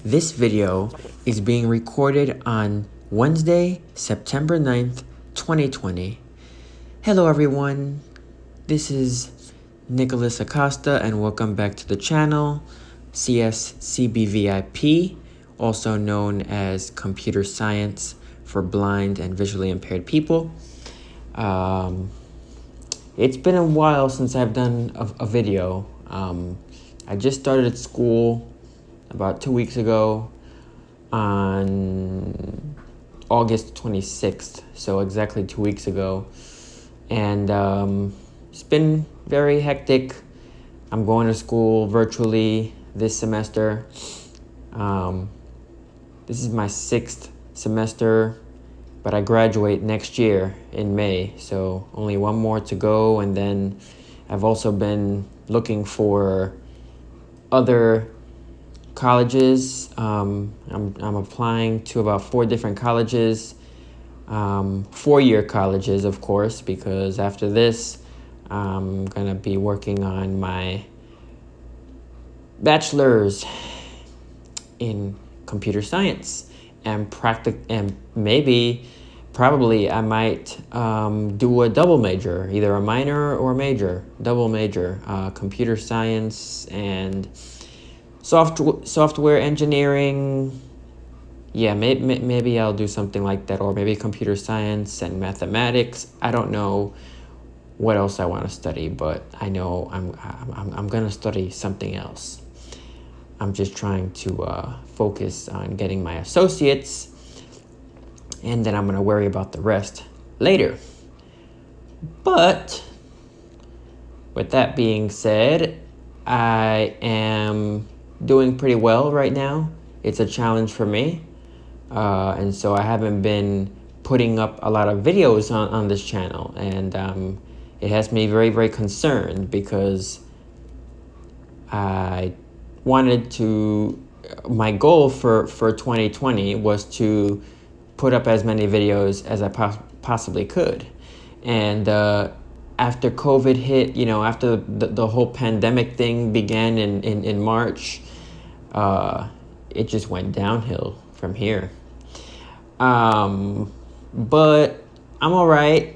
This video is being recorded on Wednesday, September 9th, 2020. Hello everyone, this is Nicholas Acosta and welcome back to the channel, CSCBVIP, also known as Computer Science for Blind and Visually Impaired People. It's been a while since I've done a video. I just started at school about 2 weeks ago on August 26th, so exactly 2 weeks ago. And it's been very hectic. I'm going to school virtually this semester. This is my 6th semester, but I graduate next year in May, so only one more to go. And then I've also been looking for other colleges. I'm applying to about 4 different colleges, 4-year colleges, of course, because after this, I'm gonna be working on my bachelor's in computer science and probably I might do a double major, either a minor or major, double major, computer science and software engineering. Yeah, maybe I'll do something like that, or maybe computer science and mathematics. I don't know what else I want to study, but I know I'm gonna study something else. I'm just trying to focus on getting my associates, and then I'm gonna worry about the rest later. But with that being said, I am doing pretty well right now. It's a challenge for me, and so I haven't been putting up a lot of videos on this channel, and it has me very, very concerned because I wanted to, my goal for 2020 was to put up as many videos as I possibly could. And after COVID hit, after the whole pandemic thing began in March, it just went downhill from here. But I'm all right.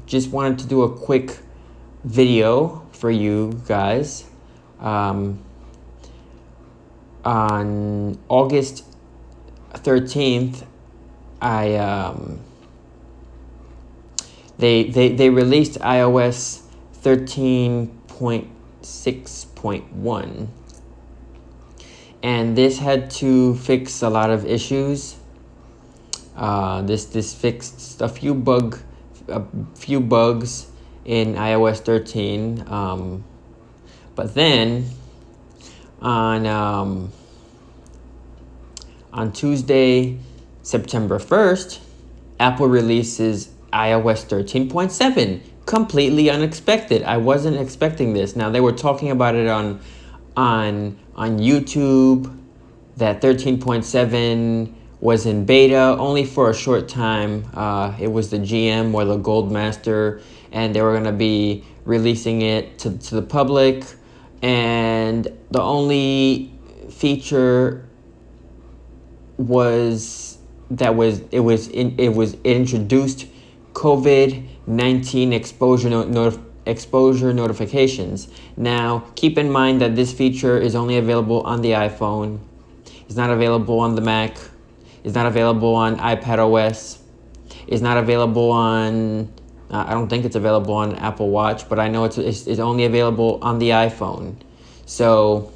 Just wanted to do a quick video for you guys. On August 13th, they released iOS 13.6.1, and this had to fix a lot of issues. This fixed a few bugs in iOS 13. But then on Tuesday, September 1st, Apple releases iOS 13.7. Completely unexpected. I wasn't expecting this. Now, they were talking about it on YouTube, that 13.7 was in beta only for a short time. It was the GM or the Gold Master, and they were going to be releasing it to the public. And the only feature was it introduced COVID-19 exposure notifications. Now, keep in mind that this feature is only available on the iPhone. It's not available on the Mac. It's not available on iPadOS. It's not available on, I don't think it's available on Apple Watch, but I know it's only available on the iPhone. So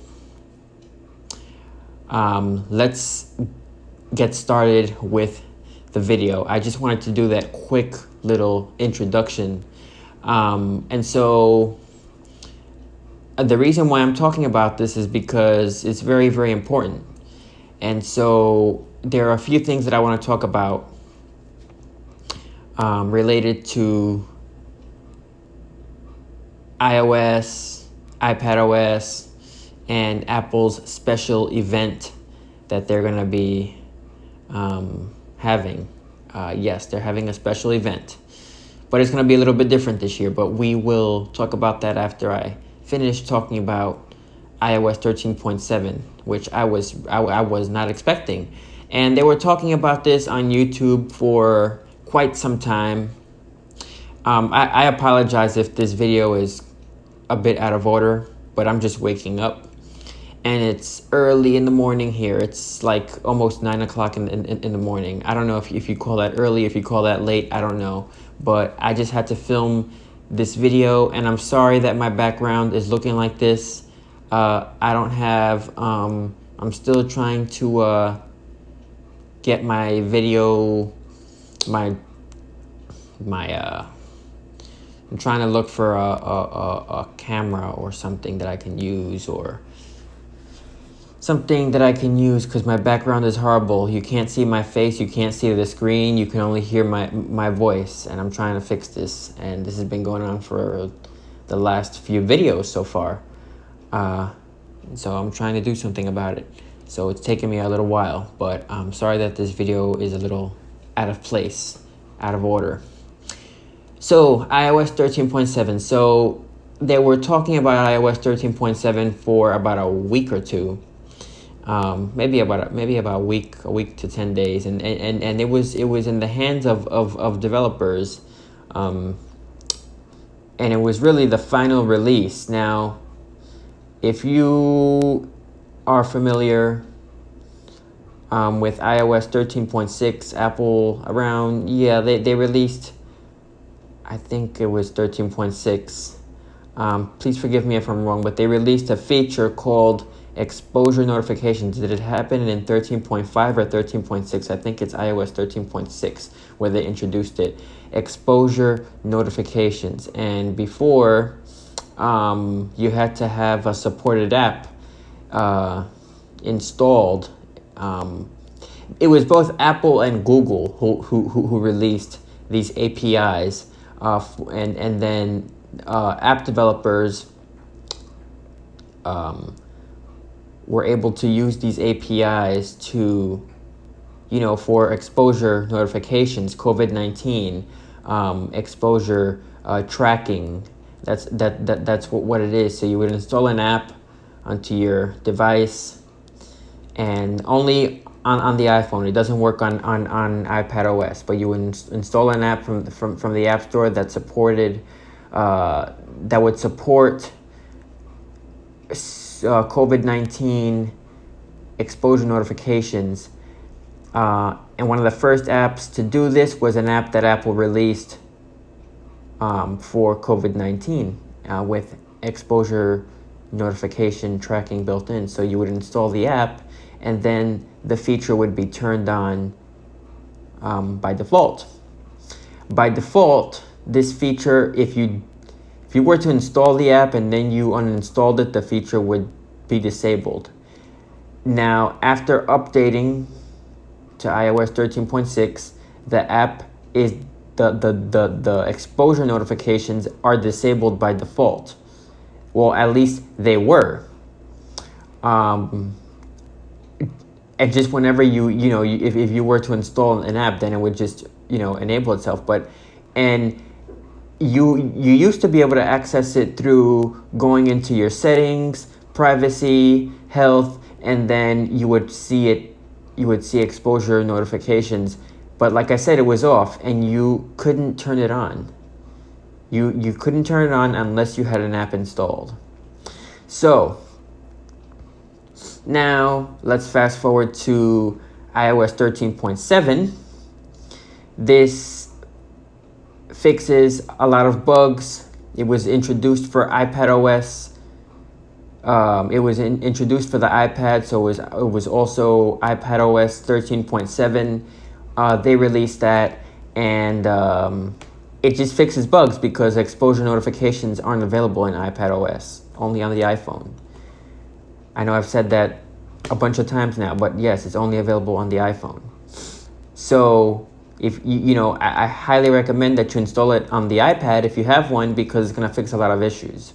let's get started with the video. I just wanted to do that quick little introduction. And so the reason why I'm talking about this is because it's very, very important. And so there are a few things that I want to talk about related to iOS, iPadOS, and Apple's special event that they're going to be having. Yes, they're having a special event, but it's going to be a little bit different this year, but we will talk about that after I finish talking about iOS 13.7. which I was not expecting. And they were talking about this on YouTube for quite some time. I apologize if this video is a bit out of order, but I'm just waking up. And it's early in the morning here. It's like almost 9 o'clock in the morning. I don't know if you call that early, if you call that late, I don't know. But I just had to film this video, and I'm sorry that my background is looking like this. I don't have, I'm still trying to get my video, I'm trying to look for a camera or something that I can use, or something that I can use, because my background is horrible. You can't see my face, you can't see the screen, you can only hear my voice, and I'm trying to fix this, and this has been going on for the last few videos so far. So I'm trying to do something about it. So it's taken me a little while, but I'm sorry that this video is a little out of place, out of order. So iOS 13.7. So they were talking about iOS 13.7 for about a week or two. Maybe about a week to 10 days, and it was in the hands of developers, and it was really the final release. Now, if you are familiar with iOS 13.6, Apple they released, I think it was 13.6. Please forgive me if I'm wrong, but they released a feature called exposure notifications. Did it happen in 13.5 or 13.6? I think it's iOS 13.6 where they introduced it. Exposure notifications. And before, you had to have a supported app installed. It was both Apple and Google who released these APIs, and then app developers were able to use these APIs to, for exposure notifications, COVID-19, exposure tracking. That's what it is. So you would install an app onto your device, and only on the iPhone. It doesn't work on iPad OS, but you would install an app from the App Store that supported that would support COVID-19 exposure notifications, and one of the first apps to do this was an app that Apple released for COVID-19 with exposure notification tracking built in. So you would install the app, and then the feature would be turned on by default. By default, this feature, if you were to install the app and then you uninstalled it, the feature would be disabled. Now, after updating to iOS 13.6, the app is the exposure notifications are disabled by default. Well, at least they were. And just whenever if you were to install an app, then it would just enable itself. And you used to be able to access it through going into your settings, privacy, health, and then you would see exposure notifications. But like I said, it was off, and you couldn't turn it on. You couldn't turn it on unless you had an app installed. So now let's fast forward to iOS 13.7. This fixes a lot of bugs. It was introduced for iPad OS. It was introduced for the iPad, so it was also iPad OS 13.7. They released that, and it just fixes bugs because exposure notifications aren't available in iPad OS, only on the iPhone. I know I've said that a bunch of times now, but yes, it's only available on the iPhone. So if I highly recommend that you install it on the iPad if you have one, because it's going to fix a lot of issues.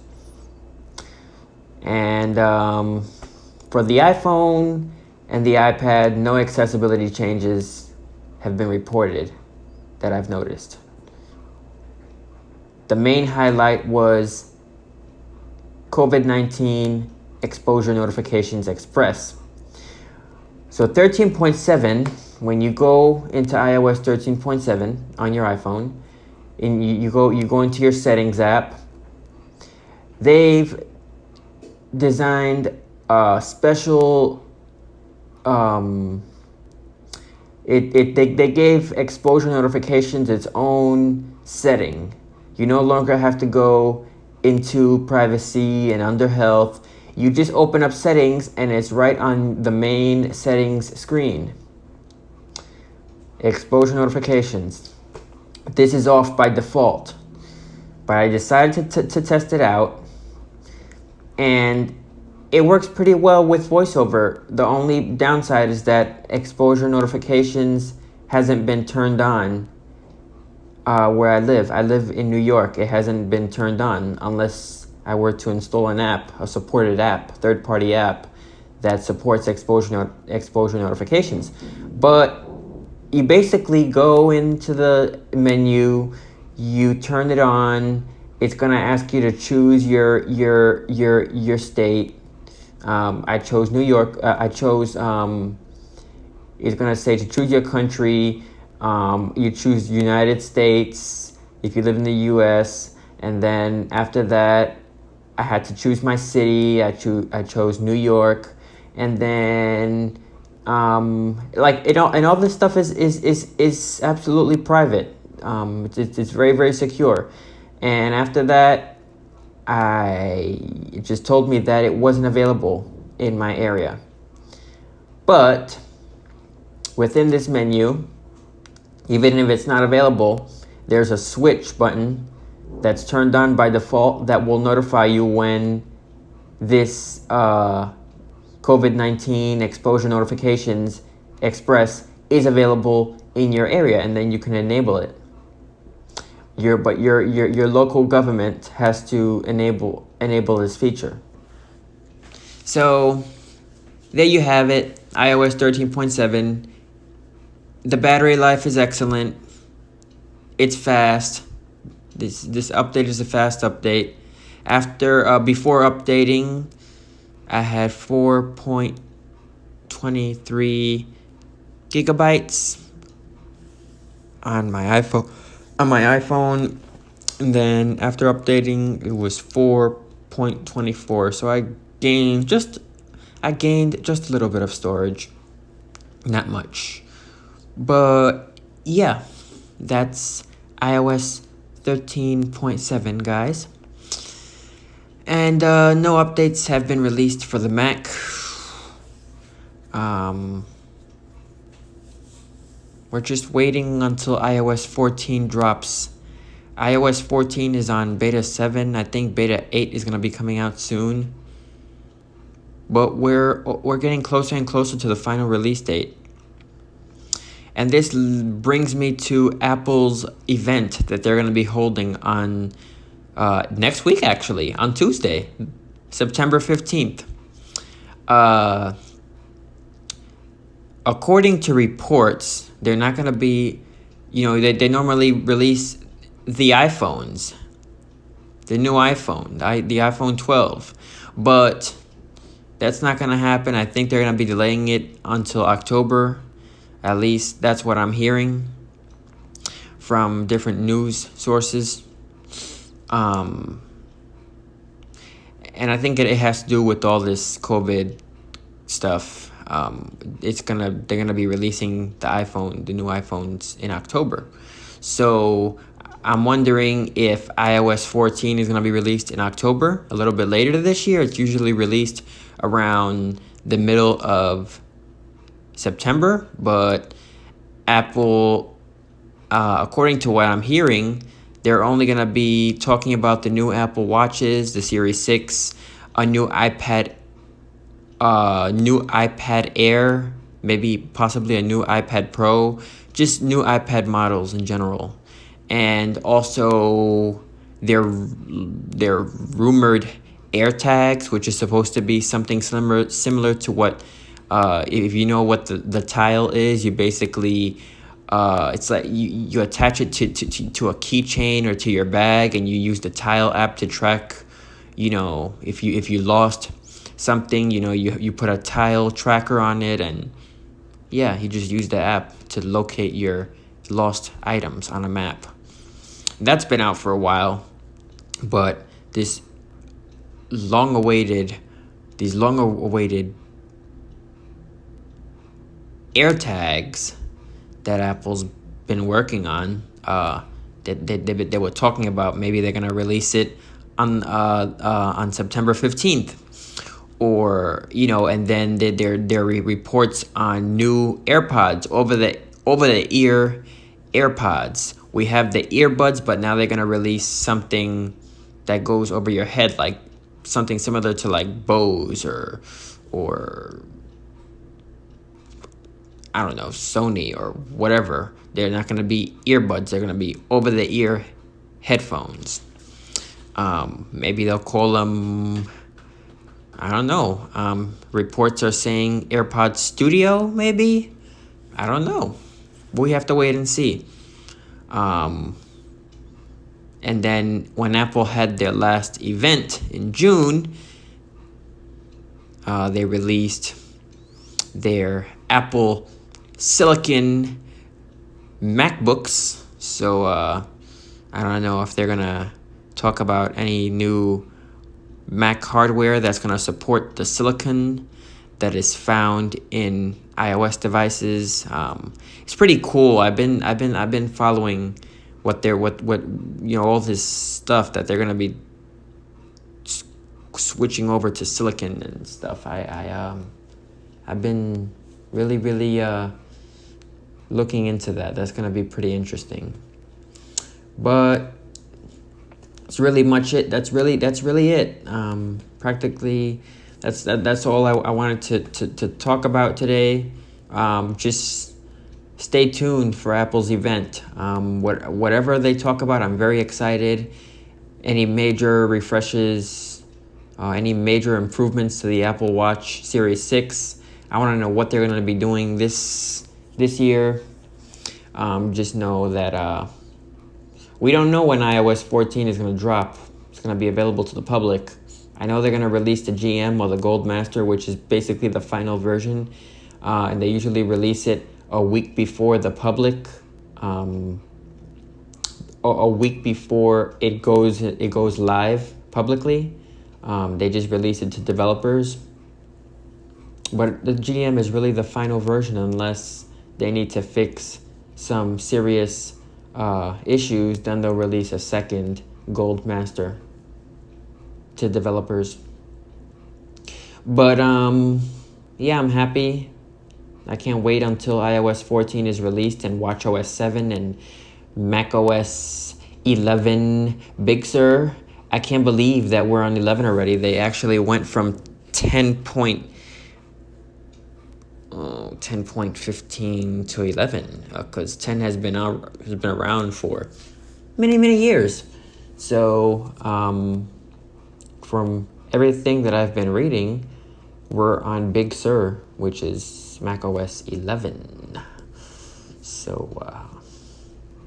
And for the iPhone and the iPad, no accessibility changes have been reported that I've noticed. The main highlight was COVID-19 exposure notifications express. So 13.7, when you go into iOS 13.7 on your iPhone, and you go into your settings app, they've designed a special they gave exposure notifications its own setting. You no longer have to go into privacy and under health. You just open up settings and it's right on the main settings screen. Exposure notifications. This is off by default, but I decided to test it out, and it works pretty well with VoiceOver. The only downside is that exposure notifications hasn't been turned on where I live. I live in New York. It hasn't been turned on unless I were to install an app, a supported app, third-party app that supports exposure notifications. But you basically go into the menu, you turn it on. It's gonna ask you to choose your state. I chose New York. It's gonna say to choose your country. You choose United States if you live in the U.S. And then after that, I had to choose my city. I chose New York, and then all this stuff is absolutely private. It's very, very secure. And after that, it just told me that it wasn't available in my area. But within this menu, even if it's not available, there's a switch button that's turned on by default that will notify you when this COVID-19 exposure notifications express is available in your area, and then you can enable it. Your local government has to enable this feature. So there you have it, iOS 13.7. The battery life is excellent. It's fast. This update is a fast update. Before updating, I had 4.23 gigabytes on my iPhone. And then after updating, it was 4.24. So I gained just a little bit of storage, not much. But yeah, that's iOS 13.7, guys. And no updates have been released for the Mac. We're just waiting until iOS 14 drops. iOS 14 is on beta 7. I think beta 8 is going to be coming out soon. But we're getting closer and closer to the final release date. And this brings me to Apple's event that they're going to be holding on next week, actually, on Tuesday, September 15th. According to reports, they're not going to be, they normally release the iPhones, the new iPhone, the iPhone 12. But that's not going to happen. I think they're going to be delaying it until October. At least that's what I'm hearing from different news sources. And I think it has to do with all this COVID stuff. They're gonna be releasing the new iPhones in October. So I'm wondering if iOS 14 is gonna be released in October, a little bit later this year. It's usually released around the middle of September, but Apple, according to what I'm hearing, they're only going to be talking about the new Apple Watches, the Series 6, a new iPad Air, maybe possibly a new iPad Pro, just new iPad models in general. And also their rumored AirTags, which is supposed to be something similar to what, if you know what the Tile is, you basically, it's like you attach it to a keychain or to your bag, and you use the Tile app to track, if you lost something, you put a Tile tracker on it, and Yeah, you just use the app to locate your lost items on a map. That's been out for a while, but this long-awaited, these long-awaited AirTags that Apple's been working on, they were talking about maybe they're gonna release it on September 15th, or and then there are reports on new AirPods, over the ear AirPods. We have the earbuds, but now they're gonna release something that goes over your head, like something similar to like Bose or I don't know, Sony or whatever. They're not going to be earbuds. They're going to be over-the-ear headphones. Maybe they'll call them, I don't know. Reports are saying AirPods Studio, maybe? I don't know. We have to wait and see. And then when Apple had their last event in June, they released their Apple Silicon MacBooks. So I don't know if they're gonna talk about any new Mac hardware that's gonna support the silicon that is found in iOS devices. It's pretty cool. I've been following what all this stuff that they're gonna be switching over to silicon and stuff. I've been really looking into that. That's gonna be pretty interesting. But that's really much it. That's really it. Practically, that's all I wanted to talk about today. Just stay tuned for Apple's event. Whatever they talk about, I'm very excited. Any major refreshes, any major improvements to the Apple Watch Series 6. I want to know what they're going to be doing this year. Just know that we don't know when iOS 14 is going to drop. It's going to be available to the public. I know they're going to release the GM or the Gold Master, which is basically the final version. And they usually release it a week before the public. A week before it goes live publicly. They just release it to developers. But the GM is really the final version unless they need to fix some serious issues. Then they'll release a second Gold Master to developers. But yeah, I'm happy. I can't wait until iOS 14 is released and watchOS 7 and macOS 11 Big Sur. I can't believe that we're on 11 already. They actually went from 10.15 to 11 because 10 has been around for many years. So from everything that I've been reading, we're on Big Sur, which is macOS 11. So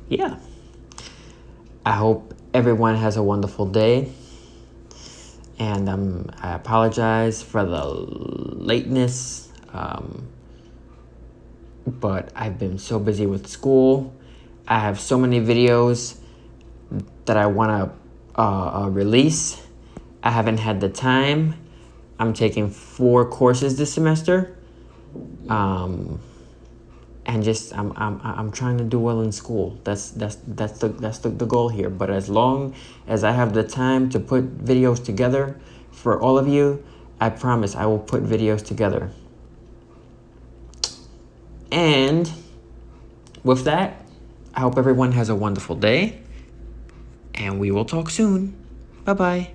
yeah, I hope everyone has a wonderful day. And I apologize for the lateness, but I've been so busy with school. I have so many videos that I want to release. I haven't had the time. I'm taking 4 courses this semester, and just I'm trying to do well in school. That's the goal here. But as long as I have the time to put videos together for all of you, I promise I will put videos together. And with that, I hope everyone has a wonderful day, and we will talk soon. Bye-bye.